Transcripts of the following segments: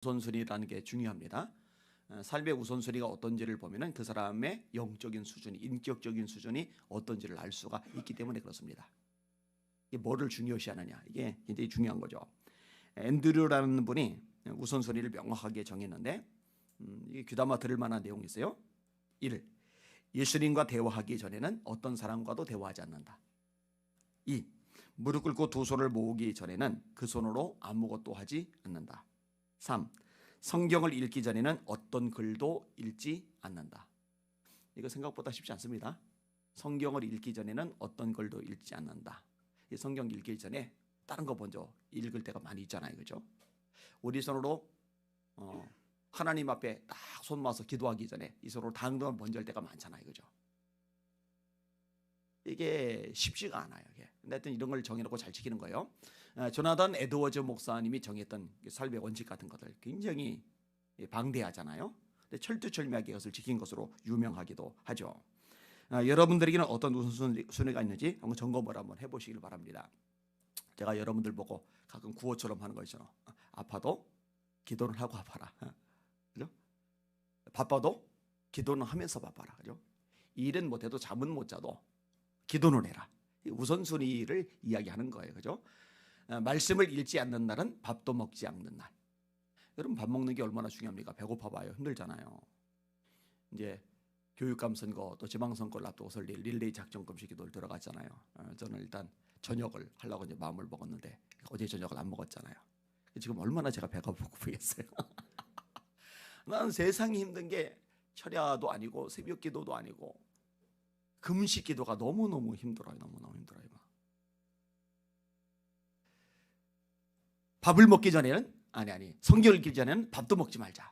우선순위라는 게 중요합니다. 삶의 우선순위가 어떤지를 보면은 그 사람의 영적인 수준이, 인격적인 수준이 어떤지를 알 수가 있기 때문에 그렇습니다. 이게 뭐를 중요시하느냐, 이게 굉장히 중요한 거죠. 앤드류라는 분이 우선순위를 명확하게 정했는데 이게 귀담아 들을 만한 내용이 있어요. 1. 예수님과 대화하기 전에는 어떤 사람과도 대화하지 않는다. 2. 무릎 꿇고 두 손을 모으기 전에는 그 손으로 아무것도 하지 않는다. 3. 성경을 읽기 전에는 어떤 글도 읽지 않는다. 이거 생각보다 쉽지 않습니다. 성경을 읽기 전에는 어떤 글도 읽지 않는다. 이 성경 읽기 전에 다른 거 먼저 읽을 때가 많이 있잖아요, 그죠? 우리 손으로 하나님 앞에 딱 손 모아서 기도하기 전에 이 손으로 다른 거 먼저 할 때가 많잖아요, 그죠? 이게 쉽지가 않아요. 근데 하여튼 이런 걸 정해놓고 잘 지키는 거예요. 조나단 에드워즈 목사님이 정했던 삶의 원칙 같은 것들 굉장히 방대하잖아요. 근데 철두철미하게 이것을 지킨 것으로 유명하기도 하죠. 여러분들에게는 어떤 우선순위가 있는지 한번 점검을 한번 해보시길 바랍니다. 제가 여러분들 보고 가끔 구호처럼 하는 거 있잖아요. 아파도 기도를 하고 아파라. 그죠? 바빠도 기도는 하면서 바빠라. 그죠? 일은 못해도 잠은 못 자도 기도는 해라. 우선순위를 이야기하는 거예요. 그죠? 말씀을 읽지 않는 날은 밥도 먹지 않는 날. 여러분 밥 먹는 게 얼마나 중요합니까? 배고파 봐요. 힘들잖아요. 이제 교육감 선거 또 지방선거를 앞두고서 릴레이 작전금식 기도를 들어갔잖아요. 저는 일단 저녁을 하려고 이제 마음을 먹었는데 어제 저녁을 안 먹었잖아요. 지금 얼마나 제가 배가 고프겠어요. 나는 세상이 힘든 게 철야도 아니고 새벽 기도도 아니고 금식 기도가 너무너무 힘들어요. 너무너무 힘들어요. 밥을 먹기 전에는 성경을 읽기 전에는 밥도 먹지 말자.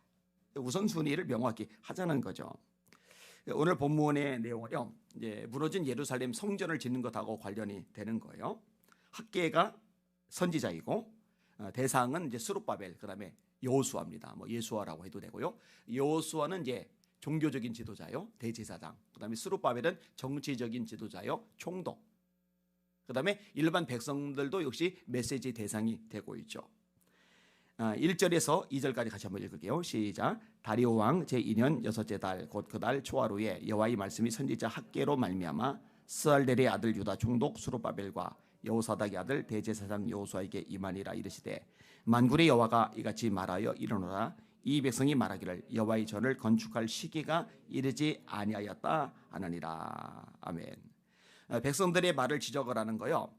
우선순위를 명확히 하자는 거죠. 오늘 본문의 내용은요, 이제 무너진 예루살렘 성전을 짓는 것하고 관련이 되는 거예요. 학개가 선지자이고 대상은 이제 스룹바벨, 그다음에 여호수아입니다. 뭐 예수아라고 해도 되고요. 여호수아는 이제 종교적인 지도자요, 대제사장. 그다음에 스룹바벨은 정치적인 지도자요, 총독. 그다음에 일반 백성들도 역시 메시지 대상이 되고 있죠. 1절에서 2절까지 같이 한번 읽을게요. 시작. 다리오 왕 제2년 여섯째 달 곧 그 달 초하루에 여호와의 말씀이 선지자 학개로 말미암아 스알델의 아들 유다 총독 스룹바벨과 여호사닥의 아들 대제사장 여호수아에게 임하니라. 이르시되 만군의 여호와가 이같이 말하여 이르노라. 이 백성이 말하기를 여호와의 전을 건축할 시기가 이르지 아니하였다 하느니라. 아멘. 백성들의 말을 지적을 하는 거요.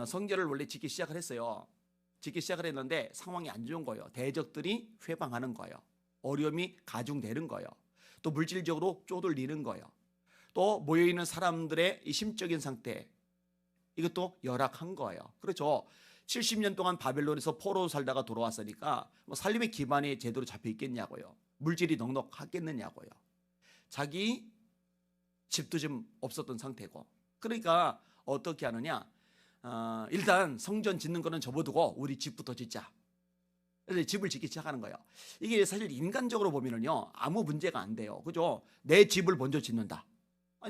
성전을 원래 짓기 시작을 했어요. 짓기 시작을 했는데 상황이 안 좋은 거예요. 대적들이 회방하는 거예요. 어려움이 가중되는 거예요. 또 물질적으로 쪼들리는 거예요. 또 모여있는 사람들의 이 심적인 상태, 이것도 열악한 거예요. 그렇죠. 70년 동안 바벨론에서 포로로 살다가 돌아왔으니까 뭐 살림의 기반이 제대로 잡혀 있겠냐고요. 물질이 넉넉하겠느냐고요. 자기 집도 좀 없었던 상태고. 그러니까 어떻게 하느냐, 일단 성전 짓는 거는 접어두고 우리 집부터 짓자. 그래서 집을 짓기 시작하는 거예요. 이게 사실 인간적으로 보면은요, 아무 문제가 안 돼요. 그죠? 내 집을 먼저 짓는다.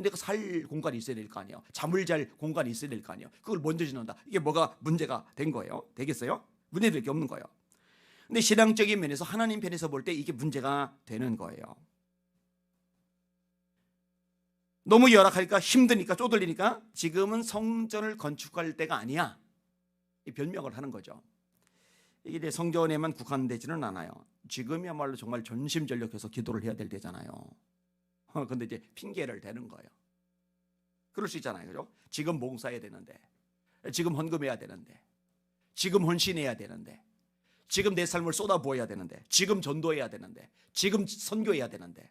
내가 살 공간이 있어야 될 거 아니에요. 잠을 잘 공간이 있어야 될 거 아니에요. 그걸 먼저 짓는다. 이게 뭐가 문제가 된 거예요? 되겠어요? 문제될 게 없는 거예요. 근데 신앙적인 면에서 하나님 편에서 볼 때 이게 문제가 되는 거예요. 너무 열악하니까 힘드니까 쪼들리니까 지금은 성전을 건축할 때가 아니야. 이 변명을 하는 거죠. 이게 이제 성전에만 국한되지는 않아요. 지금이야말로 정말 전심전력해서 기도를 해야 될 때잖아요. 근데 이제 핑계를 대는 거예요. 그럴 수 있잖아요. 그죠? 지금 봉사해야 되는데, 지금 헌금해야 되는데, 지금 헌신해야 되는데, 지금 내 삶을 쏟아부어야 되는데, 지금 전도해야 되는데, 지금 선교해야 되는데.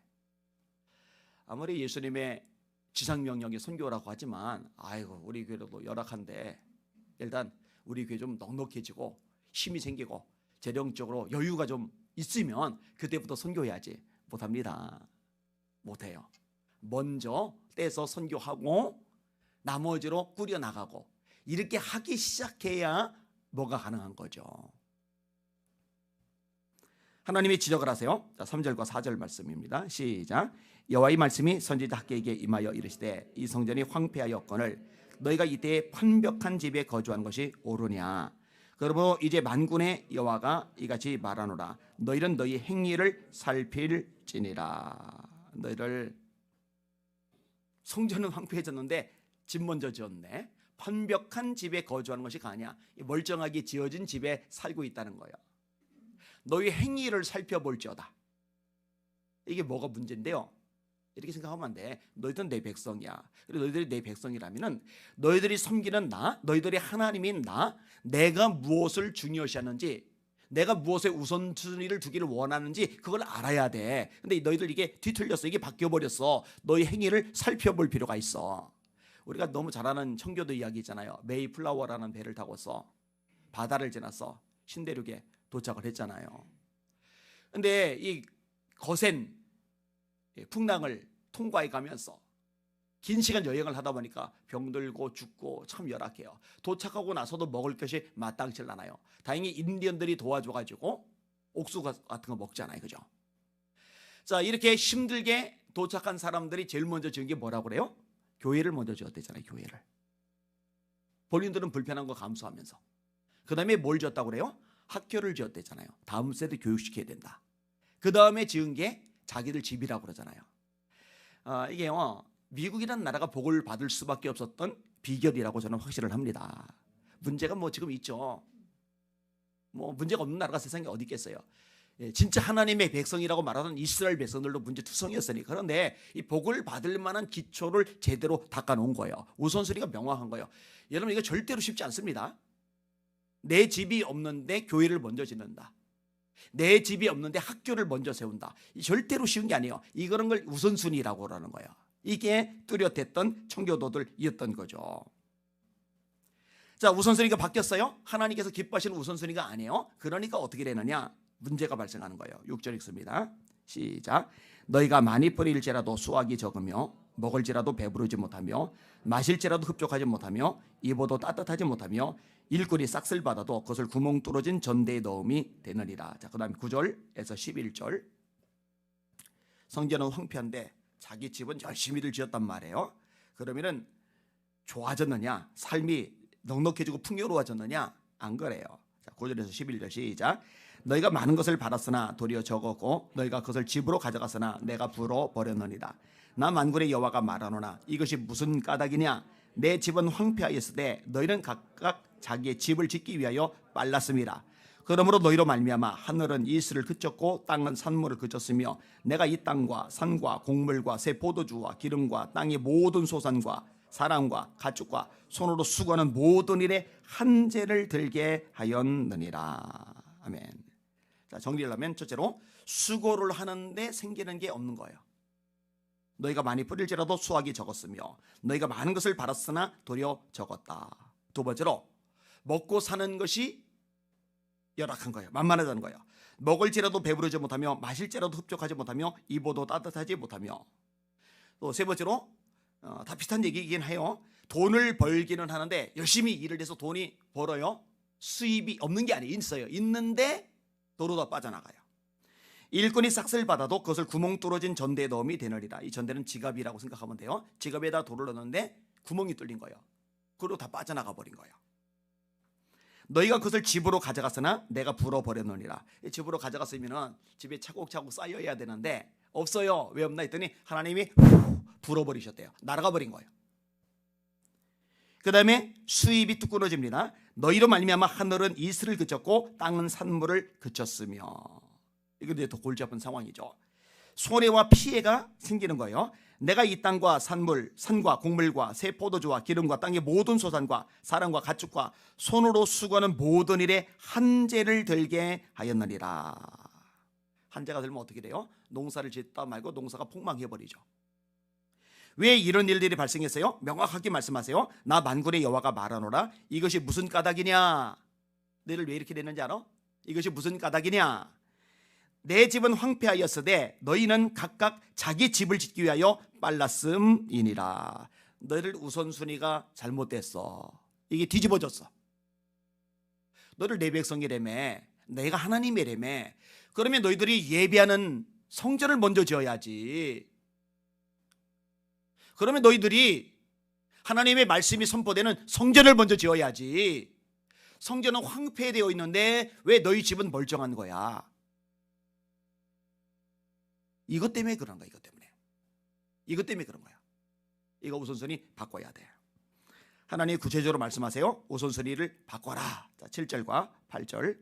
아무리 예수님의 지상명령이 선교라고 하지만 아이고 우리 교회도 열악한데 일단 우리 교회 좀 넉넉해지고 힘이 생기고 재정적으로 여유가 좀 있으면 그때부터 선교해야지. 못합니다. 못해요. 먼저 떼서 선교하고 나머지로 꾸려나가고 이렇게 하기 시작해야 뭐가 가능한 거죠. 하나님이 지적을 하세요. 3절과 4절 말씀입니다. 시작. 여호와의 말씀이 선지자 학개에게 임하여 이르시되 이 성전이 황폐하였거늘 너희가 이때에 판벽한 집에 거주한 것이 옳으냐. 그러므로 이제 만군의 여호와가 이같이 말하노라. 너희는 너희 행위를 살필지니라. 너희를 성전은 황폐해졌는데 집 먼저 지었네. 완벽한 집에 거주하는 것이 아니야. 멀쩡하게 지어진 집에 살고 있다는 거예요. 너희 행위를 살펴볼지어다. 이게 뭐가 문제인데요? 이렇게 생각하면 안 돼. 너희들은 내 백성이야. 그리고 너희들이 내 백성이라면은 너희들이 섬기는 나, 너희들이 하나님인 나, 내가 무엇을 중요시하는지, 내가 무엇에 우선순위를 두기를 원하는지 그걸 알아야 돼. 근데 너희들 이게 뒤틀렸어. 이게 바뀌어버렸어. 너희 행위를 살펴볼 필요가 있어. 우리가 너무 잘 아는 청교도 이야기 있잖아요. 메이플라워라는 배를 타고서 바다를 지나서 신대륙에 도착을 했잖아요. 근데 이 거센 풍랑을 통과해 가면서 긴 시간 여행을 하다 보니까 병들고 죽고 참 열악해요. 도착하고 나서도 먹을 것이 마땅치 않아요. 다행히 인디언들이 도와줘가지고 옥수 같은 거 먹잖아요. 그죠? 자, 이렇게 힘들게 도착한 사람들이 제일 먼저 지은 게 뭐라고 그래요? 교회를 먼저 지었대잖아요. 교회를. 본인들은 불편한 거 감수하면서. 그 다음에 뭘 지었다고 그래요? 학교를 지었대잖아요. 다음 세대 교육시켜야 된다. 그 다음에 지은 게 자기들 집이라고 그러잖아요. 이게요, 미국이라는 나라가 복을 받을 수밖에 없었던 비결이라고 저는 확신을 합니다. 문제가 뭐 지금 있죠. 뭐 문제가 없는 나라가 세상에 어디 있겠어요. 진짜 하나님의 백성이라고 말하는 이스라엘 백성들도 문제투성이었으니까. 그런데 이 복을 받을 만한 기초를 제대로 닦아놓은 거예요. 우선순위가 명확한 거예요. 여러분, 이거 절대로 쉽지 않습니다. 내 집이 없는데 교회를 먼저 짓는다. 내 집이 없는데 학교를 먼저 세운다. 절대로 쉬운 게 아니에요. 이거는 걸 우선순위라고 하는 거예요. 이게 뚜렷했던 청교도들이었던 거죠. 자, 우선순위가 바뀌었어요. 하나님께서 기뻐하시는 우선순위가 아니에요. 그러니까 어떻게 되느냐? 문제가 발생하는 거예요. 6절 읽습니다. 시작. 너희가 많이 뿌릴지라도 수확이 적으며 먹을지라도 배부르지 못하며 마실지라도 흡족하지 못하며 입어도 따뜻하지 못하며 일꾼이 싹쓸 받아도 그것을 구멍 뚫어진 전대에 넣음이 되느니라. 자, 그 다음에 9절에서 11절. 성전은 황폐한데 자기 집은 열심히들 지었단 말이에요. 그러면은 좋아졌느냐? 삶이 넉넉해지고 풍요로워졌느냐? 안 그래요. 자, 9절에서 11절 시작. 너희가 많은 것을 받았으나 도리어 적었고 너희가 그것을 집으로 가져갔으나 내가 불어 버렸느니라. 나 만군의 여호와가 말하노라. 이것이 무슨 까닭이냐? 내 집은 황폐하였으되 너희는 각각 자기의 집을 짓기 위하여 빨랐음이라. 그러므로 너희로 말미암아 하늘은 이슬을 그쳤고 땅은 산물을 그쳤으며 내가 이 땅과 산과 곡물과 새 포도주와 기름과 땅의 모든 소산과 사람과 가축과 손으로 수고하는 모든 일에 한재를 들게 하였느니라. 아멘. 자, 정리를 하면 첫째로 수고를 하는데 생기는 게 없는 거예요. 너희가 많이 뿌릴지라도 수확이 적었으며 너희가 많은 것을 받았으나 도리어 적었다. 두 번째로 먹고 사는 것이 열악한 거예요. 만만하다는 거예요. 먹을지라도 배부르지 못하며 마실지라도 흡족하지 못하며 입어도 따뜻하지 못하며. 또 세 번째로 다 비슷한 얘기이긴 해요. 돈을 벌기는 하는데 열심히 일을 해서 돈이 벌어요. 수입이 없는 게 아니에요. 있어요. 있는데 도로 다 빠져나가요. 일꾼이 싹쓸 받아도 그것을 구멍 뚫어진 전대에 넣음이 되느니라. 이 전대는 지갑이라고 생각하면 돼요. 지갑에다 돌을 넣는데 구멍이 뚫린 거예요. 그리고 다 빠져나가 버린 거예요. 너희가 그것을 집으로 가져갔으나 내가 불어버렸느니라. 집으로 가져갔으면 집에 차곡차곡 쌓여야 되는데 없어요. 왜 없나 했더니 하나님이 불어버리셨대요. 날아가 버린 거예요. 그 다음에 수입이 뚝 끊어집니다. 너희로 말미암아 하늘은 이슬을 그쳤고 땅은 산물을 그쳤으며. 이거 이제 더 골치 아픈 상황이죠. 손해와 피해가 생기는 거예요. 내가 이 땅과 산물, 산과 곡물과 새 포도주와 기름과 땅의 모든 소산과 사람과 가축과 손으로 수고하는 모든 일에 한재를 들게 하였느니라. 한재가 들면 어떻게 돼요? 농사를 짓다 말고 농사가 폭망해버리죠. 왜 이런 일들이 발생했어요? 명확하게 말씀하세요. 나 만군의 여호와가 말하노라. 이것이 무슨 까닭이냐? 너희를 왜 이렇게 됐는지 알아? 이것이 무슨 까닭이냐? 내 집은 황폐하였으되 너희는 각각 자기 집을 짓기 위하여 빨랐음이니라. 너희들 우선순위가 잘못됐어. 이게 뒤집어졌어. 너희들 내 백성이라며, 내가 하나님이라며. 그러면 너희들이 예배하는 성전을 먼저 지어야지. 그러면 너희들이 하나님의 말씀이 선포되는 성전을 먼저 지어야지. 성전은 황폐되어 있는데 왜 너희 집은 멀쩡한 거야? 이것 때문에 그런 거야. 이것 때문에 그런 거야. 이거 우선순위 바꿔야 돼. 하나님 구체적으로 말씀하세요. 우선순위를 바꿔라. 자, 7절과 8절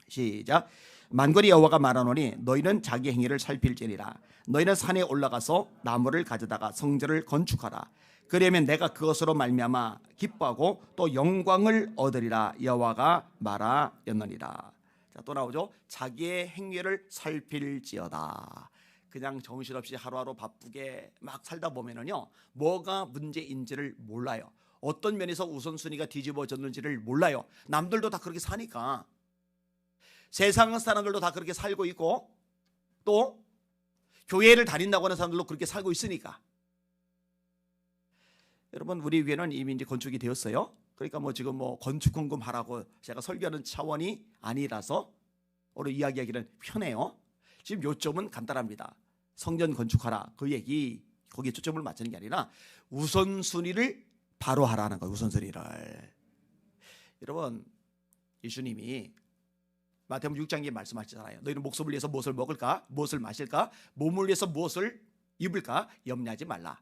시작. 만군의 여호와가 말하노니 너희는 자기 행위를 살필지니라. 너희는 산에 올라가서 나무를 가져다가 성전을 건축하라. 그러면 내가 그것으로 말미암아 기뻐하고 또 영광을 얻으리라. 여호와가 말하였느니라. 자, 또 나오죠. 자기의 행위를 살필지어다. 그냥 정신없이 하루하루 바쁘게 막 살다 보면은요, 뭐가 문제인지를 몰라요. 어떤 면에서 우선순위가 뒤집어졌는지를 몰라요. 남들도 다 그렇게 사니까. 세상 사람들도 다 그렇게 살고 있고, 또 교회를 다닌다고 하는 사람들도 그렇게 살고 있으니까. 여러분, 우리 교회는 이미 이제 건축이 되었어요. 그러니까 뭐 지금 뭐 건축 공금하라고 제가 설교하는 차원이 아니라서 오늘 이야기하기는 편해요. 지금 요점은 간단합니다. 성전 건축하라, 그 얘기, 거기에 초점을 맞추는 게 아니라 우선순위를 바로 하라는 거예요. 우선순위를. 여러분, 예수님이 마태복음 6장에 말씀하시잖아요. 너희는 목숨을 위해서 무엇을 먹을까? 무엇을 마실까? 몸을 위해서 무엇을 입을까? 염려하지 말라.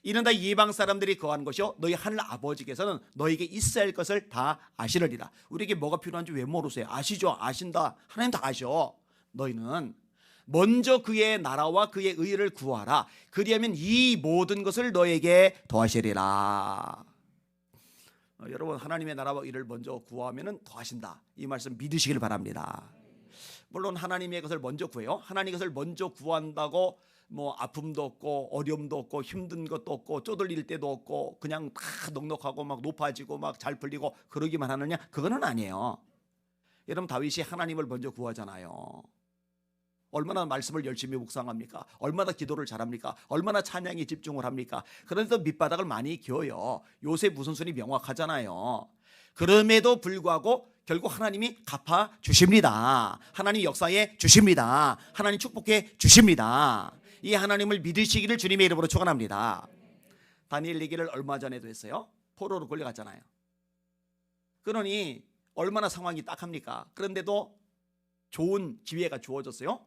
이는 다 이방 사람들이 거하는 것이요 너희 하늘 아버지께서는 너희에게 있어야 할 것을 다 아시느니라. 우리에게 뭐가 필요한지 왜 모르세요? 아시죠? 아신다. 하나님 다 아셔. 너희는 먼저 그의 나라와 그의 의를 구하라. 그리하면 이 모든 것을 너에게 더하시리라. 여러분, 하나님의 나라와 의를 먼저 구하면 더하신다. 이 말씀 믿으시길 바랍니다. 물론 하나님의 것을 먼저 구해요. 하나님의 것을 먼저 구한다고 뭐 아픔도 없고 어려움도 없고 힘든 것도 없고 쪼들릴 때도 없고 그냥 다 넉넉하고 막 높아지고 막 잘 풀리고 그러기만 하느냐? 그거는 아니에요. 여러분, 다윗이 하나님을 먼저 구하잖아요. 얼마나 말씀을 열심히 묵상합니까? 얼마나 기도를 잘합니까? 얼마나 찬양에 집중을 합니까? 그런데도 밑바닥을 많이 겨요. 요셉 우선순위 명확하잖아요. 그럼에도 불구하고 결국 하나님이 갚아 주십니다. 하나님 역사에 주십니다. 하나님 축복해 주십니다. 이 하나님을 믿으시기를 주님의 이름으로 축원합니다. 다니엘 얘기를 얼마 전에도 했어요. 포로로 끌려갔잖아요. 그러니 얼마나 상황이 딱합니까? 그런데도 좋은 기회가 주어졌어요.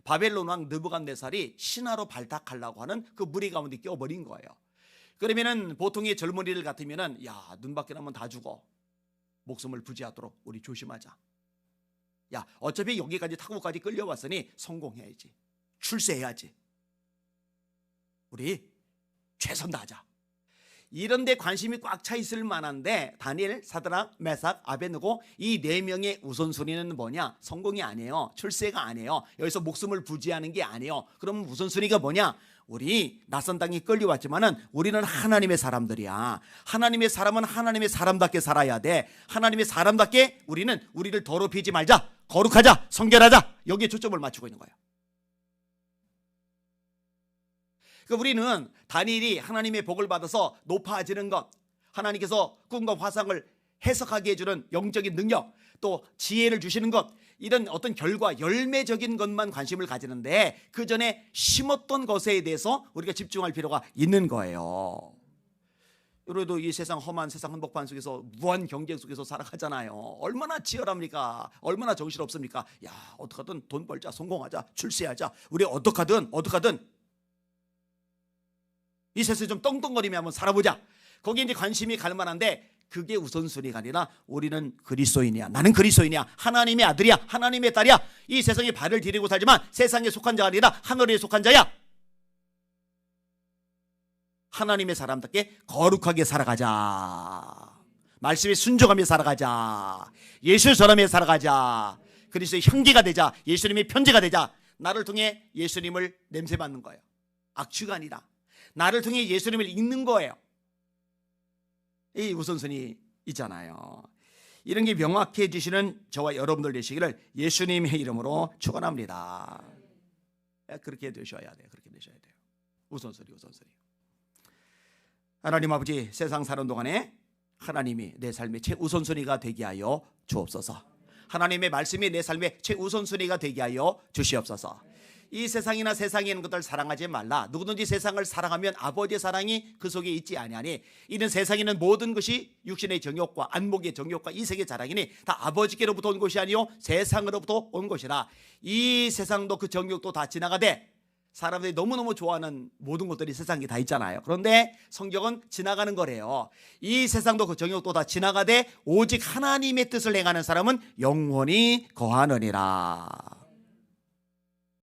바벨론 왕 느부갓네살이 신하로 발탁하려고 하는 그 무리 가운데 껴버린 거예요. 그러면은 보통의 젊은이들 같으면은 야, 눈밖에 나면 다 죽어. 목숨을 부지하도록 우리 조심하자. 야, 어차피 여기까지 타국까지 끌려왔으니 성공해야지. 출세해야지. 우리 최선 다하자. 이런 데 관심이 꽉 차 있을 만한데 다니엘, 사드락, 메삭, 아베느고 이 네 명의 우선순위는 뭐냐? 성공이 아니에요. 출세가 아니에요. 여기서 목숨을 부지하는 게 아니에요. 그럼 우선순위가 뭐냐? 우리 낯선 땅에 끌려왔지만은 우리는 하나님의 사람들이야. 하나님의 사람은 하나님의 사람답게 살아야 돼. 하나님의 사람답게 우리는 우리를 더럽히지 말자. 거룩하자. 성결하자. 여기에 초점을 맞추고 있는 거예요. 우리는 다니엘이 하나님의 복을 받아서 높아지는 것, 하나님께서 꿈과 화상을 해석하게 해주는 영적인 능력, 또 지혜를 주시는 것, 이런 어떤 결과, 열매적인 것만 관심을 가지는데 그 전에 심었던 것에 대해서 우리가 집중할 필요가 있는 거예요. 그래도 이 세상 험한 세상 한복판 속에서 무한 경쟁 속에서 살아가잖아요. 얼마나 치열합니까? 얼마나 정신없습니까? 야, 어떡하든 돈 벌자, 성공하자, 출세하자. 우리 어떡하든 이 세상에 좀 떵떵거리며 한번 살아보자. 거기에 이제 관심이 갈 만한데 그게 우선순위가 아니라 우리는 그리스도인이야. 나는 그리스도인이야. 하나님의 아들이야. 하나님의 딸이야. 이 세상에 발을 디디고 살지만 세상에 속한 자가 아니라 하늘에 속한 자야. 하나님의 사람답게 거룩하게 살아가자. 말씀에 순종하며 살아가자. 예수처럼 살아가자. 그리스도의 형제가 되자. 예수님의 편지가 되자. 나를 통해 예수님을 냄새 맡는 거예요. 악취가 아니라 나를 통해 예수님을 읽는 거예요. 이 우선순위 있잖아요. 이런 게 명확해지시는 저와 여러분들 되시기를 예수님의 이름으로 축원합니다. 그렇게 되셔야 돼요. 그렇게 되셔야 돼요. 우선순위. 하나님 아버지, 세상 사는 동안에 하나님이 내 삶의 최우선순위가 되게 하여 주옵소서. 하나님의 말씀이 내 삶의 최우선순위가 되게 하여 주시옵소서. 이 세상이나 세상에 있는 것들 사랑하지 말라. 누구든지 세상을 사랑하면 아버지의 사랑이 그 속에 있지 아니하니 이는 세상에 있는 모든 것이 육신의 정욕과 안목의 정욕과 이 세계 자랑이니 다 아버지께로부터 온 것이 아니요 세상으로부터 온 것이라. 이 세상도 그 정욕도 다 지나가되 사람들이 너무너무 좋아하는 모든 것들이 세상에 다 있잖아요. 그런데 성경은 지나가는 거래요. 이 세상도 그 정욕도 다 지나가되 오직 하나님의 뜻을 행하는 사람은 영원히 거하느니라.